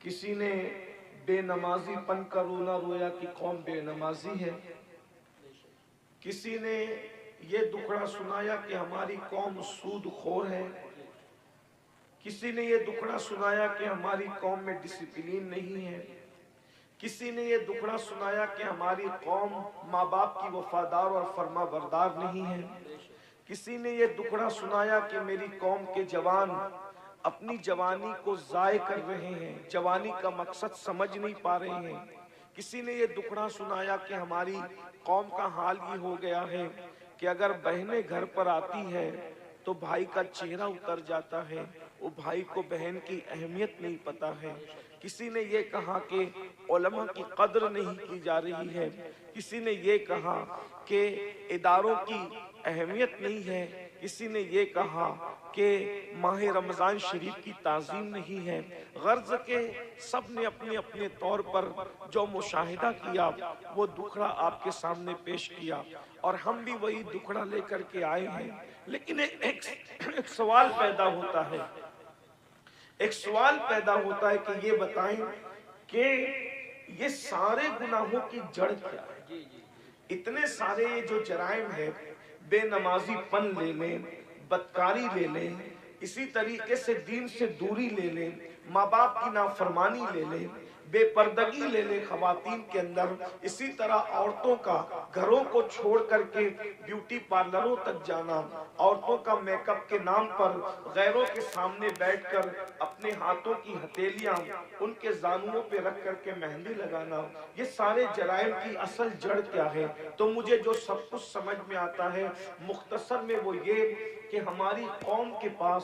کسی نے بے نمازی پن کر رونا رویا کہ قوم بے نمازی ہے، کسی نے یہ دکھڑا سنایا کہ ہماری قوم سود خور ہے، کسی نے یہ دکھڑا سنایا کہ ہماری قوم میں ڈسپلین نہیں ہے، کسی نے یہ دکھڑا سنایا کہ ہماری قوم ماں باپ کی وفادار اور فرما بردار نہیں ہے، کسی نے یہ دکھڑا سنایا کہ میری قوم کے جوان اپنی جوانی کو ضائع کر رہے ہیں، جوانی کا مقصد سمجھ نہیں پا رہے ہیں، کسی نے یہ دکھڑا سنایا کہ ہماری قوم کا حال یہ ہو گیا ہے کہ اگر بہنیں گھر پر آتی ہے تو بھائی کا چہرہ اتر جاتا ہے، وہ بھائی کو بہن کی اہمیت نہیں پتا ہے، کسی نے یہ کہا کہ علماء کی قدر نہیں کی جا رہی ہے، کسی نے یہ کہا کہ اداروں کی اہمیت نہیں ہے، کسی نے یہ کہا کہ ماہ رمضان شریف کی تعظیم نہیں ہے، غرض کہ سب نے اپنے اپنے طور پر جو مشاہدہ کیا وہ دکھڑا آپ کے سامنے پیش کیا، اور ہم بھی وہی دکھڑا لے کر کے آئے ہیں۔ لیکن ایک سوال پیدا ہوتا ہے، ایک سوال پیدا ہوتا ہے کہ یہ بتائیں کہ یہ سارے گناہوں کی جڑ کیا ہے؟ اتنے سارے یہ جو جرائم ہے، بے نمازی پن لے لیں، بدکاری لے لیں، اسی طریقے سے دین سے دوری لے لیں، ماں باپ کی نافرمانی لے لیں، بے پردگی لے لیں خواتین کے اندر، اسی طرح عورتوں کا گھروں کو چھوڑ کر کے بیوٹی پارلروں تک جانا، عورتوں کا میک اپ کے نام پر غیروں کے سامنے بیٹھ کر اپنے ہاتھوں کی ہتھیلیاں ان کے زانوؤں پہ رکھ کر کے مہندی لگانا، یہ سارے جرائم کی اصل جڑ کیا ہے؟ تو مجھے جو سب کچھ سمجھ میں آتا ہے مختصر میں وہ یہ کہ ہماری قوم کے پاس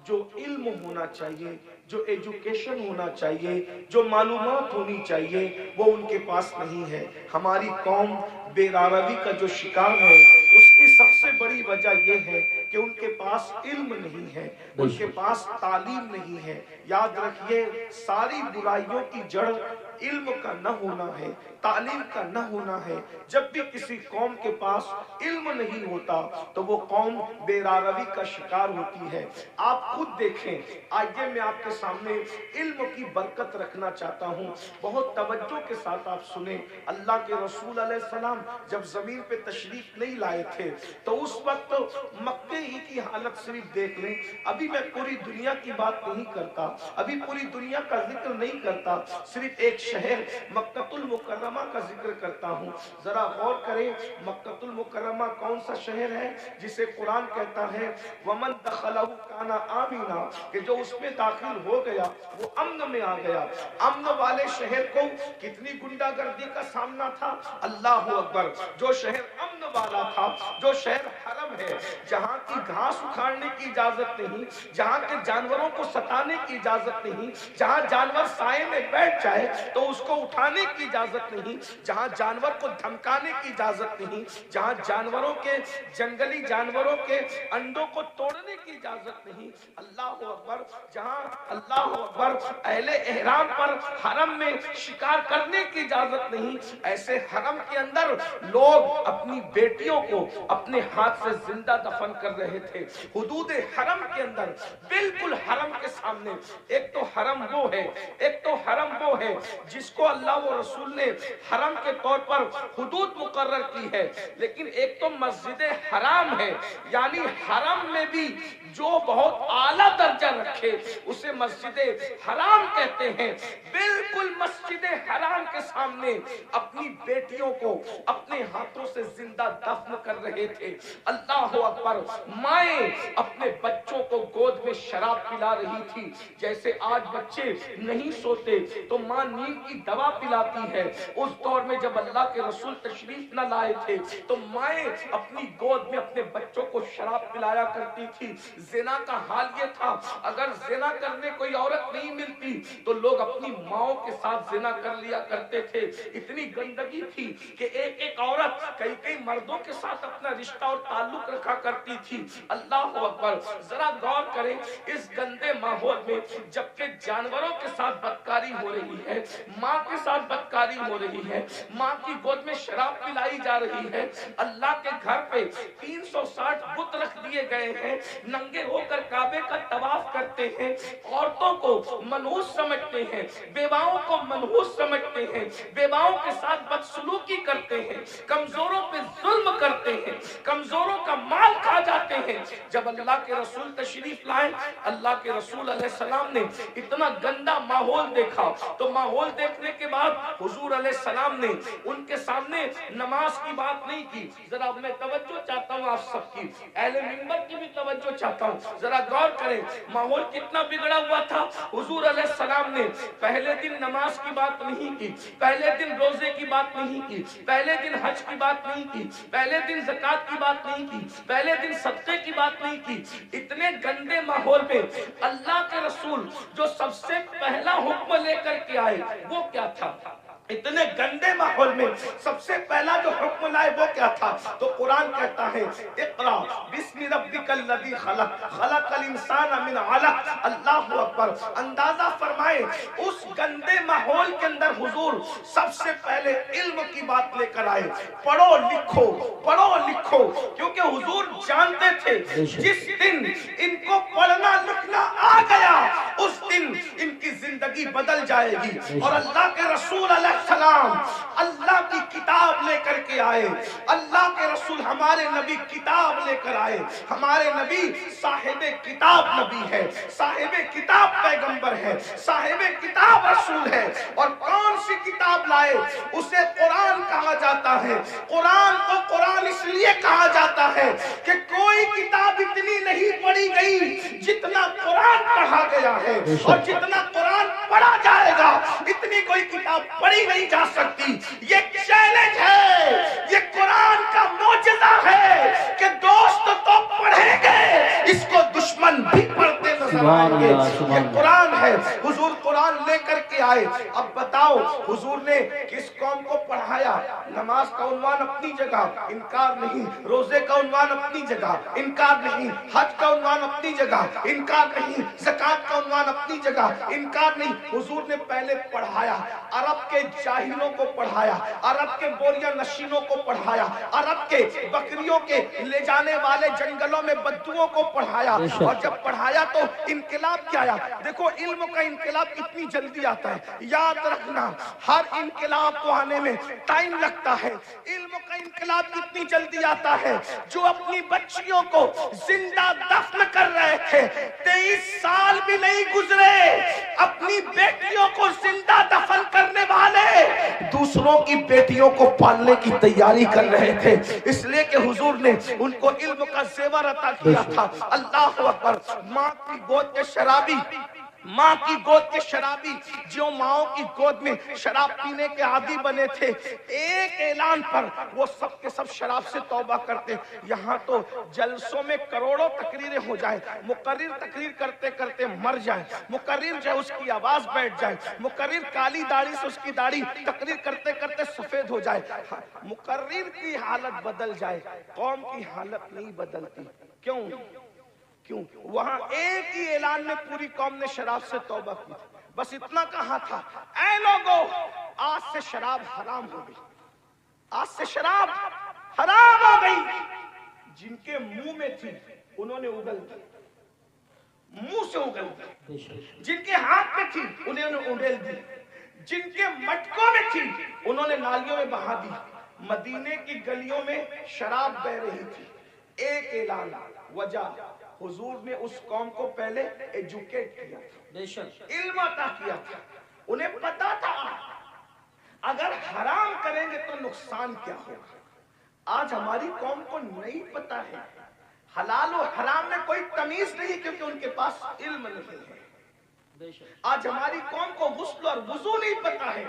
جو علم ہونا چاہیے، جو ایجوکیشن ہونا چاہیے، جو معلومات ہونی چاہیے، وہ ان کے پاس نہیں ہے۔ ہماری قوم بے راروی کا جو شکار ہے اس کی سب سے بڑی وجہ یہ ہے کہ ان کے پاس علم نہیں ہے، ان کے پاس تعلیم نہیں ہے۔ یاد رکھیے ساری برائیوں کی جڑ علم کا نہ ہونا ہے، تعلیم کا نہ ہونا ہے۔ جب بھی کسی قوم کے پاس علم نہیں ہوتا تو وہ قوم بے راروی کا شکار ہوتی ہے۔ آپ خود دیکھیں، آئیے میں آپ کے سامنے علم کی برکت رکھنا چاہتا ہوں، بہت توجہ کے ساتھ آپ سنیں۔ اللہ کے رسول علیہ السلام جب زمین پہ تشریف نہیں لائے تھے تو اس وقت مکے ہی کی حالت صرف دیکھ لیں، ابھی میں پوری دنیا کی بات نہیں کرتا، ابھی پوری دنیا کا ذکر نہیں کرتا، صرف ایک شہر مکہ المکرمہ کا ذکر کرتا ہوں۔ ذرا غور کریں مکہ المکرمہ کون سا شہر ہے جسے قرآن کہتا ہے وَمَن دَخَلَهُ كَانَ آمِنًا، کہ جو اس میں داخل ہو گیا وہ امن میں آ گیا۔ امن والے شہر کو کتنی گنڈا گردی کا سامنا تھا، اللہ اکبر۔ جو شہر امن والا تھا، جو شہر حرم ہے، جہاں کی گھاس اکھاڑنے کی اجازت نہیں، جہاں کے جانوروں کو ستانے کی اجازت نہیں، جہاں جانور سائے میں بیٹھ جائے تو اس کو اٹھانے کی اجازت نہیں، جہاں جانور کو دھمکانے کی اجازت نہیں، جہاں جانوروں کے جنگلی جانوروں کے انڈوں کو توڑنے کی اجازت نہیں، اللہ اکبر، جہاں اللہ اکبر اہل احرام پر حرم میں شکار کرنے کی اجازت نہیں، ایسے حرم کے اندر لوگ اپنی بیٹیوں کو اپنے ہاتھ سے زندہ دفن کر رہے تھے۔ حدود حرم کے اندر بالکل حرم کے سامنے ایک تو حرم وہ ہے، ایک تو حرم وہ ہے جس کو اللہ و رسول نے حرم کے طور پر حدود مقرر کی ہے، لیکن ایک تو مسجد حرام ہے، یعنی حرم میں بھی جو بہت اعلیٰ درجہ رکھے اسے مسجد حرام کہتے ہیں۔ بالکل مسجد حرام کے سامنے اپنی بیٹیوں کو اپنے ہاتھوں سے زندہ دفن کر رہے تھے۔ اللہ اکبر، مائیں اپنے بچوں کو گود میں شراب پلا رہی تھی، جیسے آج بچے نہیں سوتے تو ماں نیند کی دوا پلاتی ہے، اس دور میں جب اللہ کے رسول تشریف نہ لائے تھے تو مائیں اپنی گود میں اپنے بچوں کو شراب پلایا کرتی تھی۔ زنا کا حال یہ تھا، اگر زنا کرنے کوئی عورت نہیں ملتی تو لوگ اپنی ماؤں کے ساتھ زنا کر لیا کرتے تھے۔ اتنی گندگی تھی کہ ایک ایک عورت کئی کئی مردوں کے ساتھ اپنا رشتہ اور تعلق تعلق رکھا کرتی تھی. اللہ اکبر. ذرا غور کریں اس گندے ماحول میں جبکہ جانوروں کے ساتھ بدکاری ہو رہی ہے, ماں کے ساتھ بدکاری ہو رہی ہے, ماں کی گود میں شراب پلائی جا رہی ہے, اللہ کے گھر پہ 360 بت رکھ دیے گئے ہیں, ننگے ہو کر کعبے کا طواف کرتے ہیں, عورتوں کو منحوس سمجھتے ہیں, بیواؤں کو منحوس سمجھتے ہیں, بیواؤں کے ساتھ بدسلوکی کرتے ہیں, کمزوروں پہ ظلم کرتے ہیں, کمزوروں کا مال کھا جاتے ہیں. جب اللہ کے رسول تشریف لائے, اللہ کے رسول علیہ السلام نے اتنا گندا ماحول دیکھا تو ماحول دیکھنے کے بعد حضور علیہ السلام نے ان کے سامنے نماز کی بات نہیں کی. ذرا میں توجہ چاہتا ہوں آپ سب کی, اہل منبر کی بھی توجہ چاہتا ہوں. ذرا غور کریں ماحول کتنا بگڑا ہوا تھا. حضور علیہ السلام نے پہلے دن نماز کی بات نہیں کی, پہلے دن روزے کی بات نہیں کی, پہلے دن حج کی بات نہیں کی, پہلے دن زکات کی بات نہیں کی, پہلے دن صدقے کی بات نہیں کی. اتنے گندے ماحول میں اللہ کے رسول جو سب سے پہلا حکم لے کر کے آئے وہ کیا تھا؟ اتنے گندے ماحول میں سب سے پہلا جو حکم لائے وہ کیا تھا؟ تو قرآن کہتا ہے اقرا بسم ربک الذی خلق خلق الانسان من علق. اللہ اکبر. اندازہ فرمائے اس گندے ماحول کے اندر حضور سب سے پہلے علم کی بات لے کر آئے. پڑھو لکھو, پڑھو لکھو, کیونکہ حضور جانتے تھے جس دن ان کو پڑھنا لکھنا آ گیا اس دن ان کی زندگی بدل جائے گی. اور اللہ کے رسول علیہ السلام اللہ کی کتاب لے کر کے آئے. اللہ کے رسول ہمارے نبی کتاب لے کر آئے. ہمارے نبی صاحب کتاب نبی ہے, صاحب کتاب پیغمبر ہے, صاحب کتاب رسول ہے. اور کون سی کتاب لائے؟ اسے قرآن کہا جاتا ہے. قرآن کو قرآن اس لیے کہا جاتا ہے کہ کوئی کتاب اتنی نہیں پڑھی گئی جتنا قرآن پڑھا گیا ہے, اور جتنا قرآن پڑھا جائے گا اتنی کوئی کتاب پڑھی نہیں جا سکتی. یہ چیلنج ہے, یہ قرآن کا معجزہ ہے کہ دوست تو پڑھیں گے, اس کو دشمن بھی پڑھتے نظر آئیں گے. یہ قرآن ہے. حضور قرآن لے کر کے آئے. اب بتاؤ حضور نے کس قوم کو پڑھایا؟ نماز کا عنوان اپنی جگہ, انکار نہیں. روزے کا عنوان اپنی جگہ, انکار نہیں. حج کا عنوان اپنی جگہ, انکار نہیں. زکات کا عنوان اپنی جگہ, انکار نہیں. حضور نے پہلے پڑھایا, عرب کے جاہلوں کو پڑھایا, عرب کے بوریہ نشینوں کو پڑھایا, عرب کے بکریوں کے لے جانے والے جنگلوں میں بدوؤں کو پڑھایا. اور جب پڑھایا تو انقلاب کیا آیا؟ دیکھو علم کا انقلاب کتنی جلدی آتا ہے. یاد رکھنا ہر انقلاب کو آنے میں ٹائم لگتا ہے. علم کا انقلاب کتنی جلدی آتا ہے. جو اپنی بچیوں کو زندہ دفن کر رہے تھے 23 سال بھی نہیں گزرے, اپنی بیٹیوں کو زندہ دفن کرنے والے دوسروں کی بیٹیوں کو پالنے کی تیاری کر رہے تھے. اس لیے کہ حضور نے ان کو علم کا زیور عطا کیا تھا. اللہ اکبر. ماں کی گود کے شرابی, ماں کی گود کے شرابی جو ماں کی گود میں شراب پینے کے عادی بنے تھے, ایک اعلان پر وہ سب کے سب شراب سے توبہ کرتے. یہاں تو جلسوں میں کروڑوں تقریریں ہو جائیں, مقرر تقریر کرتے کرتے مر جائیں, مقرر جو اس کی آواز بیٹھ جائے, مقرر کالی داڑھی سے اس کی داڑھی تقریر کرتے کرتے سفید ہو جائے. مقرر کی حالت بدل جائے, قوم کی حالت نہیں بدلتی. کیوں؟ وہاں ایک ہی اعلان میں پوری قوم نے شراب سے توبہ کی. بس اتنا کہا تھا, اے لوگو آج سے شراب حرام ہو گئی, آج سے شراب حرام ہو گئی. جن کے منہ میں تھی انہوں نے اگل دی, منہ سے اگل دی. جن کے ہاتھ میں تھی انہوں نے اڑیل دی, جن کے مٹکوں میں تھی انہوں نے نالیوں میں بہا دی. مدینے کی گلیوں میں شراب بہ رہی تھی. ایک اعلان, وجہ حضور نے اس قوم کو پہلے ایجوکیٹ کیا, علم عطا کیا تھا. انہیں پتا تھا اگر حرام کریں گے تو نقصان کیا ہوگا. آج ہماری قوم کو نہیں پتا ہے, حلال و حرام میں کوئی تمیز نہیں کیونکہ ان کے پاس علم نہیں ہے. آج ہماری قوم کو غسل اور وضو نہیں پتا ہے,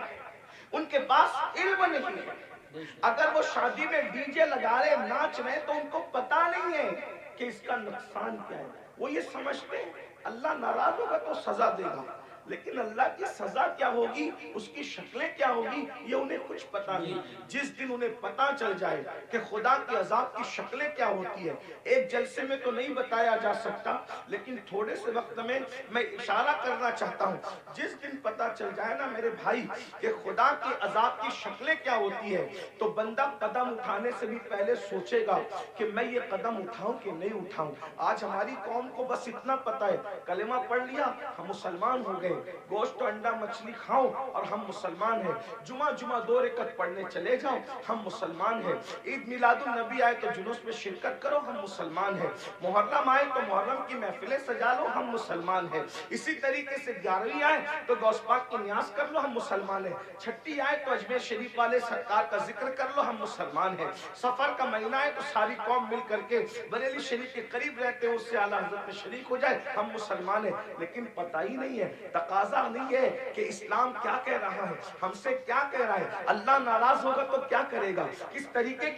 ان کے پاس علم نہیں ہے. اگر وہ شادی میں ڈی جے لگا رہے ناچ رہے تو ان کو پتا نہیں ہے کہ اس کا نقصان کیا ہے. وہ یہ سمجھتے ہیں اللہ ناراض ہوگا تو سزا دے گا, لیکن اللہ کی سزا کیا ہوگی، اس کی شکلیں کیا ہوگی، یہ انہیں کچھ پتا نہیں۔ جس دن انہیں پتا چل جائے کہ خدا کے عذاب کی شکلیں کیا ہوتی ہے، ایک جلسے میں تو نہیں بتایا جا سکتا، لیکن تھوڑے سے وقت میں اشارہ کرنا چاہتا ہوں۔ جس دن پتا چل جائے نا میرے بھائی کہ خدا کے عذاب کی شکلیں کیا ہوتی ہے، تو بندہ قدم اٹھانے سے بھی پہلے سوچے گا کہ میں یہ قدم اٹھاؤں کہ نہیں اٹھاؤں۔ آج ہماری قوم کو بس اتنا پتا ہے، کلمہ پڑھ لیا ہم مسلمان ہو گئے، گوشت و انڈا مچھلی کھاؤ اور ہم مسلمان ہیں، جمعہ 2 رکعت پڑھنے چلے جاؤ ہم مسلمان ہیں، عید میلاد النبی آئے تو جلوس میں شرکت کرو ہم مسلمان ہیں، محرم آئے تو محرم کی محفلیں سجا لو ہم مسلمان ہیں، اسی طریقے سے 11ویں آئے تو غوث پاک کی نیاز کر لو ہم مسلمان ہیں، چھٹی آئے تو اجمیر شریف والے سرکار کا ذکر کر لو ہم مسلمان ہیں، سفر کا مہینہ ہے تو ساری قوم مل کر کے بریلی شریف کے قریب رہتے ہیں اس سے اعلیٰ حضرت میں شریک ہو جائے ہم مسلمان ہیں۔ لیکن پتہ ہی نہیں ہے، تقاضا نہیں ہے کہ اسلام کیا کہہ رہا ہے، ہم سے کیا کہہ رہا ہے، اللہ ناراض ہوگا تو کیا کرے گا، کس طریقے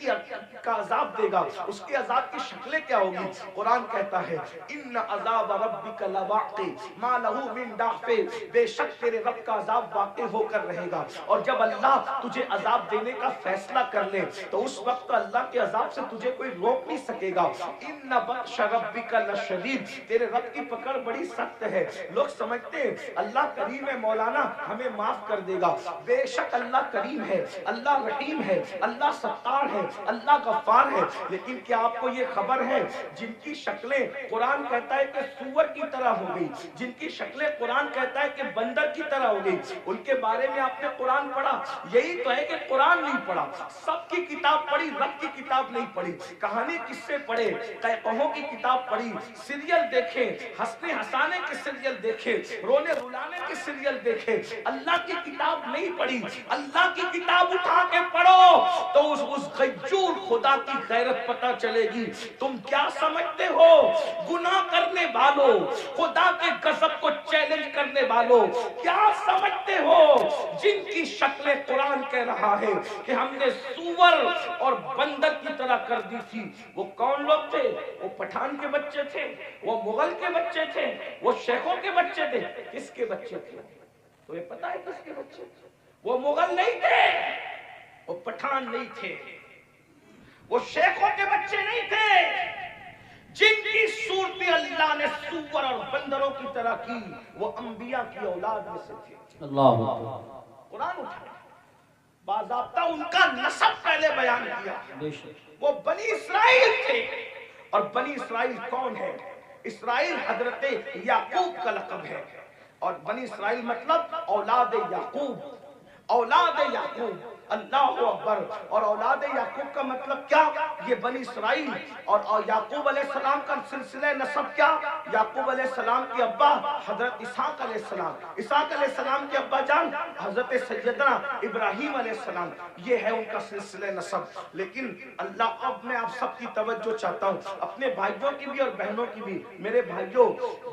کا عذاب دے گا، اس کے عذاب کی شکلیں کیا ہوگی۔ قرآن کہتا ہے ان عذاب ربک لواقع ما لہ من دافع، بے شک تیرے رب کا عذاب واقع ہو کر رہے گا، اور جب اللہ تجھے عذاب دینے کا فیصلہ کر لے تو اس وقت اللہ کے عذاب سے تجھے کوئی روک نہیں سکے گا۔ ان بطش ربک لشدید، تیرے رب کی پکڑ بڑی سخت ہے۔ لوگ سمجھتے ہیں اللہ کریم ہے مولانا ہمیں معاف کر دے گا، بے شک اللہ کریم ہے، اللہ رحیم ہے، اللہ ستار ہے، اللہ غفار ہے، لیکن کیا آپ کو یہ خبر ہے جن کی شکلیں قرآن کہتا ہے کہ سور کی طرح ہو گئی، جن کی شکلیں قرآن کہتا ہے کہ بندر کی طرح ہو گئی، ان کے بارے میں آپ نے قرآن پڑھا؟ یہی تو ہے کہ قرآن نہیں پڑھا، سب کی کتاب پڑھی، رب کی کتاب نہیں پڑھی، کہانی قصے پڑھے، قہقہوں کی کتاب پڑھی، سیریل دیکھے، ہنسنے ہنسانے کے سیریل دیکھے، رونے رلانے کے سیریل دیکھے، اللہ کی کتاب نہیں پڑھی۔ اللہ کی کتاب اٹھا کے پڑھو تو اس غیور خدا کی غیرت پتہ چلے گی۔ تم کیا سمجھتے ہو گناہ کرنے والوں، خدا کے غضب کو چیلنج کرنے والوں، کیا سمجھتے ہو جن کی شکلیں قرآن کہہ رہا ہے کہ ہم نے سور اور بندر کی طرح کر دی تھی، وہ کون لوگ تھے؟ وہ پٹھان کے بچے تھے، وہ مغل کے بچے تھے، وہ شیخوں کے بچے تھے، کس کے بچے تھے؟ تو یہ پتہ ہے کس کے بچے تھے؟ وہ مغل نہیں تھے، وہ پٹھان نہیں تھے، وہ شیخوں کے بچے نہیں تھے، جن کی صورتیں اللہ نے سور اور بندروں کی طرح کی وہ انبیاء کی اولاد میں سے تھے۔ اللہ قرآن اٹھا باضابطہ ان کا نسب پہلے بیان کیا، وہ بنی اسرائیل تھے، اور بنی اسرائیل کون ہے؟ اسرائیل حضرت یعقوب کا لقب ہے، اور بنی اسرائیل مطلب اولاد یعقوب، اولاد یعقوب، اللہ اکبر۔ اور اولاد یعقوب کا مطلب کیا؟ یہ بنی اسرائیل، اور یعقوب علیہ السلام کا سلسلہ نسب کیا؟ یعقوب علیہ السلام کے ابا حضرت اسحاق علیہ السلام، اسحاق علیہ السلام کے ابا جان حضرت سیدنا ابراہیم علیہ السلام، یہ ہے ان کا سلسلہ نسب۔ لیکن اللہ، اب میں آپ سب کی توجہ چاہتا ہوں، اپنے بھائیوں کی بھی اور بہنوں کی بھی۔ میرے بھائیوں،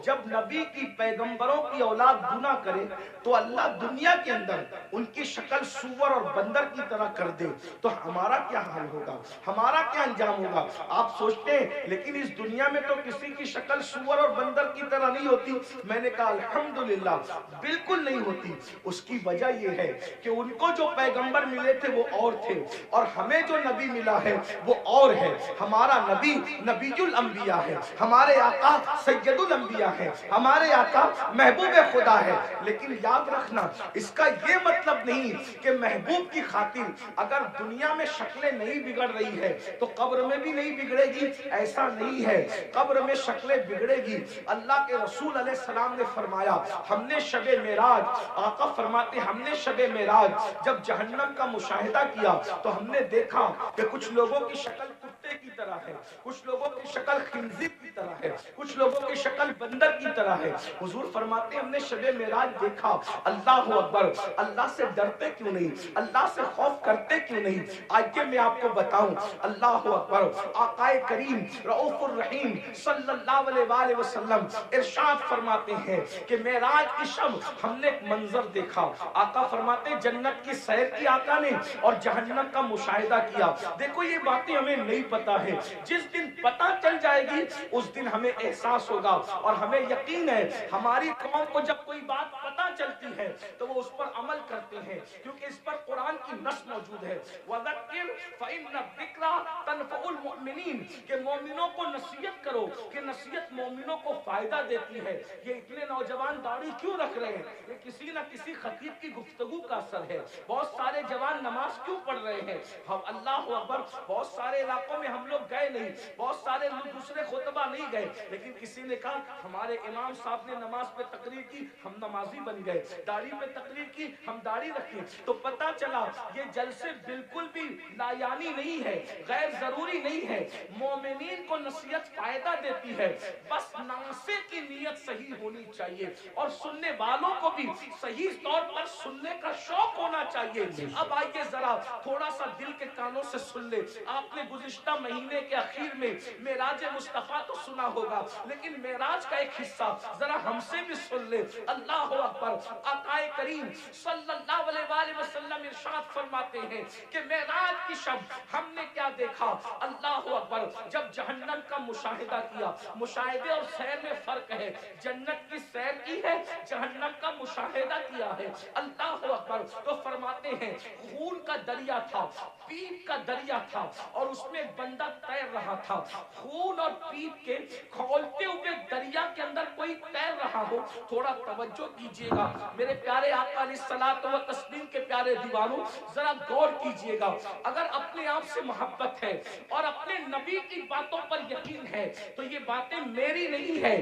جب نبی کی پیغمبروں کی اولاد گناہ کرے تو اللہ دنیا کے اندر ان کی شکل سور اور بندر کی طرح کر دے تو ہمارا کیا حال ہوگا، ہمارا کیا انجام ہوگا؟ آپ سوچتے ہیں لیکن اس دنیا میں تو کسی کی شکل سور اور بندر کی طرح نہیں ہوتی۔ میں نے کہا الحمدللہ بالکل نہیں ہوتی۔ اس کی وجہ یہ ہے کہ ان کو جو پیغمبر ملے تھے وہ اور تھے، اور ہمیں جو نبی ملا ہے وہ اور ہے۔ ہمارا نبی نبی الانبیاء ہے، ہمارے آقا سید الانبیاء ہے، ہمارے آقا محبوب خدا ہے۔ لیکن یاد رکھنا اس کا یہ مطلب نہیں کہ محبوب کی خاطر اگر دنیا میں شکلیں نہیں بگڑ رہی ہے تو قبر میں بھی نہیں بگڑے گی، ایسا نہیں ہے۔ قبر میں شکلیں بگڑے گی۔ اللہ کے رسول علیہ السلام نے فرمایا ہم نے شب معراج، آقا فرماتے ہم نے شب معراج جب جہنم کا مشاہدہ کیا تو ہم نے دیکھا کہ کچھ لوگوں کی شکل کتے کی طرح ہے، کچھ لوگوں کی شکل خنزیر کی طرح ہے، کچھ لوگوں کی شکل بندر کی طرح ہے۔ حضور فرماتے ہم نے شب معراج دیکھا، اللہ اکبر، اللہ سے ڈرتے کیوں نہیں، اللہ سے خوف کرتے کیوں نہیں؟ آئیے میں آپ کو بتاؤں، اللہ اکبر، آقا کریم رؤوف الرحیم صلی اللہ علیہ وآلہ وسلم ارشاد فرماتے ہیں کہ معراج کی شب ہم نے ایک منظر دیکھا۔ آقا فرماتے جنت کی سیر کی آقا نے اور جہنم کا مشاہدہ کیا۔ دیکھو یہ باتیں ہمیں نہیں پتا ہے، جس دن پتا چل جائے گی اس دن ہمیں احساس ہوگا، اور ہمیں یقین ہے ہماری قوم کو جب کوئی بات پتا چلتی ہے تو وہ اس پر عمل کرتے ہیں، کیونکہ اس پر قرآن کی نص موجود ہے، وَذَكِّرْ فَإِنَّ الذِّكْرَ تَنفَعُ الْمُؤْمِنِينَ، کہ مومنوں کو نصیحت کرو، کہ نصیحت مومنوں کو فائدہ دیتی ہے۔ یہ اتنے نوجوان داڑھی کیوں رکھ رہے ہیں؟ یہ کسی نہ کسی خطیب کی گفتگو کا اثر ہے۔ بہت سارے جوان نماز کیوں پڑھ رہے ہیں؟ ہم اللہ اکبر، بہت سارے علاقوں میں ہم لوگ گئے نہیں، بہت سارے دوسرے خطبہ نہیں گئے، لیکن کسی نے کہا ہمارے امام صاحب نے نماز پہ تقریر کی، ہم نمازی بن گئے، داڑھی پہ تقریر کی، ہم داڑھی رکھی، تو پتہ چلا یہ جلسے بالکل بھی لایانی نہیں ہے، غیر ضروری نہیں ہے۔ مومنین کو نصیحت فائدہ دیتی ہے، بس ناصح کی نیت صحیح ہونی چاہیے، اور سننے والوں کو بھی صحیح طور پر سننے کا شوق ہونا چاہیے۔ اب آئیے ذرا تھوڑا سا دل کے کانوں سے سن لے۔ آپ نے گزشتہ مہینے کے اخیر میں معراج مصطفیٰ تو سنا ہوگا، لیکن معراج کا ایک حصہ ذرا ہم سے بھی سن لے۔ اللہ اکبر، آقا کریم صلی اللہ علیہ وآلہ وسلم ارشاد فرماتے ہیں کہ معراج کی شب ہم نے کیا دیکھا؟ اللہ اکبر، جب جہنم کا مشاہدہ کیا، مشاہدے اور سیر میں فرق ہے، جنت کی سیر کی ہے، جہنم کا مشاہدہ کیا ہے۔ اللہ اکبر، تو فرماتے ہیں خون کا دریا تھا، پیپ کا دریا تھا، اور اس میں ایک بندہ تیر رہا تھا۔ خون اور پیپ کے کھولتے ہوئے دریا کے اندر کوئی تیر رہا ہو، تھوڑا توجہ کیجئے گا میرے پیارے آقا علیہ الصلوۃ والتسلیم کے پیارے دیوانوں، ذرا غور کیجئے گا۔ اگر اپنے آپ سے محبت ہے اور اپنے نبی کی باتوں پر یقین ہے تو یہ باتیں میری نہیں ہے،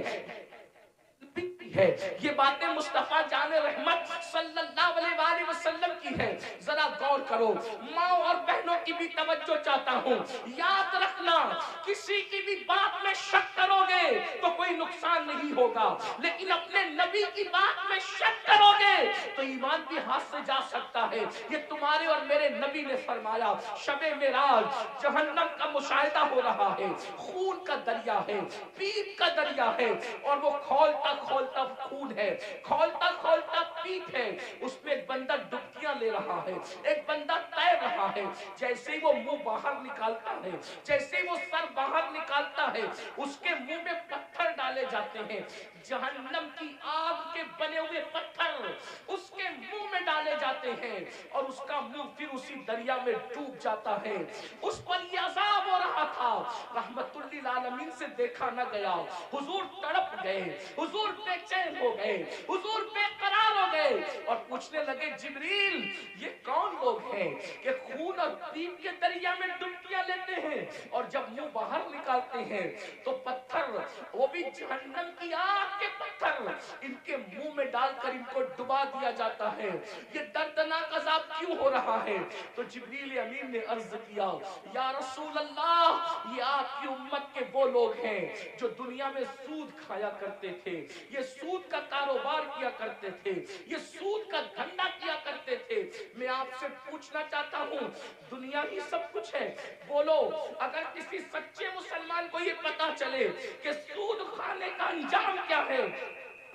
یہ باتیں مصطفیٰ جان رحمت صلی اللہ علیہ وآلہ وسلم کی ہے۔ ذرا غور کرو، ماں اور بہنوں کی بھی توجہ چاہتا ہوں، یاد رکھنا کسی کی بھی بات میں شک کرو گے تو کوئی نقصان نہیں ہوگا، لیکن اپنے نبی کی بات میں شک کرو گے تو ایمان بھی ہاتھ سے جا سکتا ہے۔ یہ تمہارے اور میرے نبی نے فرمایا، شب معراج جہنم کا مشاہدہ ہو رہا ہے، خون کا دریا ہے، پیپ کا دریا ہے، اور وہ کھولتا کھولتا خون ہے، کھولتا کھولتا پیپ ہے، اس میں ایک بندہ ڈبکیاں لے رہا ہے، ایک بندہ تیر رہا ہے۔ جیسے ہی وہ منہ باہر نکالتا ہے، جیسے ہی وہ سر باہر نکالتا ہے، اس کے منہ میں پتھر ڈالے جاتے ہیں، جہنم کی آگ کے بنے ہوئے پتھر اس کے منہ میں ڈالے جاتے ہیں، اور اس کا منہ پھر اسی دریا میں ڈوب جاتا ہے۔ اس پر یہ عذاب ہو رہا تھا، رحمت للعالمین سے دیکھا نہ گیا، حضور تڑپ گئے، حضور بے چین ہو گئے، حضور بے قرار ہو گئے، اور پوچھنے لگے جبریل یہ کون لوگ ہیں کہ خون اور پیپ کے دریا میں ڈبکیاں لیتے ہیں اور جب منہ باہر نکالتے ہیں تو پتھر، وہ بھی جہنم کی آگ کے پتھر، ان کے منہ میں ڈال کر ان کو ڈبا دیا جاتا ہے، یہ دردناک عذاب کیوں ہو رہا ہے؟ تو جبریل امین نے عرض کیا یا رسول اللہ، یہ آپ کی امت کے وہ لوگ ہیں جو دنیا میں سود کھایا کرتے تھے، یہ سود کا کاروبار کیا کرتے تھے، یہ سود کا دھندا کیا کرتے تھے۔ میں آپ سے پوچھنا چاہتا ہوں، دنیا ہی سب کچھ ہے؟ بولو، اگر کسی سچے مسلمان کو یہ پتا چلے کہ سود کھانے کا انجام کیا ہے،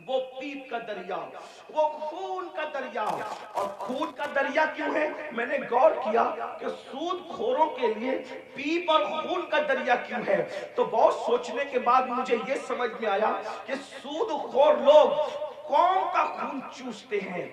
وہ پیپ کا دریا، وہ خون کا دریا، اور خون کا دریا کیوں ہے؟ میں نے غور کیا کہ سود خوروں کے لیے پیپ اور خون کا دریا کیوں ہے، تو بہت سوچنے کے بعد مجھے یہ سمجھ میں آیا کہ سود خور لوگ قوم کا خون چوستے ہیں،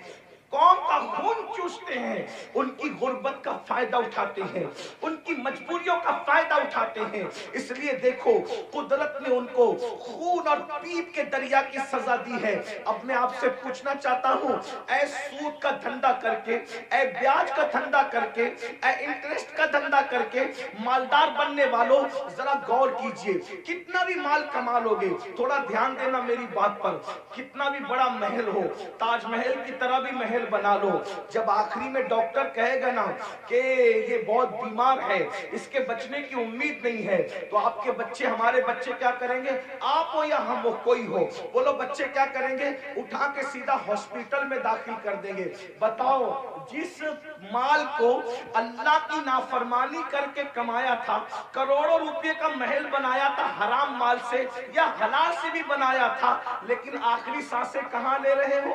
قوم کا خون چوستے ہیں، ان کی غربت کا فائدہ اٹھاتے ہیں، ان کی مجبوریوں کا فائدہ اٹھاتے ہیں۔ اس لیے دیکھو قدرت نے ان کو خون اور پیپ کے دریا کی سزا دی ہے۔ اب میں آپ سے پوچھنا چاہتا ہوں، اے سود کا دھندا کر کے، اے بیاج کا دھندا کر کے، اے انٹرسٹ کا دھندا کر کے مالدار بننے والوں، ذرا غور کیجئے، کتنا بھی مال کما لوگے، تھوڑا دھیان دینا میری بات پر، کتنا بھی بڑا محل ہو، تاج محل کی طرح بھی محل بنا لو، جب آخری میں ڈاکٹر کہے گا نا کہ یہ بہت بیمار ہے، اس کے بچنے کی امید نہیں ہے، تو آپ کے بچے، ہمارے بچے کیا کریں گے؟ آپ ہو یا ہم ہو، کوئی ہو، بولو بچے کیا کریں گے؟ اٹھا کے سیدھا ہاسپٹل میں داخل کر دیں گے۔ بتاؤ، جس مال کو اللہ کی نافرمانی کر کے کمایا تھا، کروڑوں روپے کا محل بنایا تھا حرام مال سے یا حلال سے بھی بنایا تھا، لیکن آخری سانسیں کہاں لے رہے ہو؟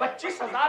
25,000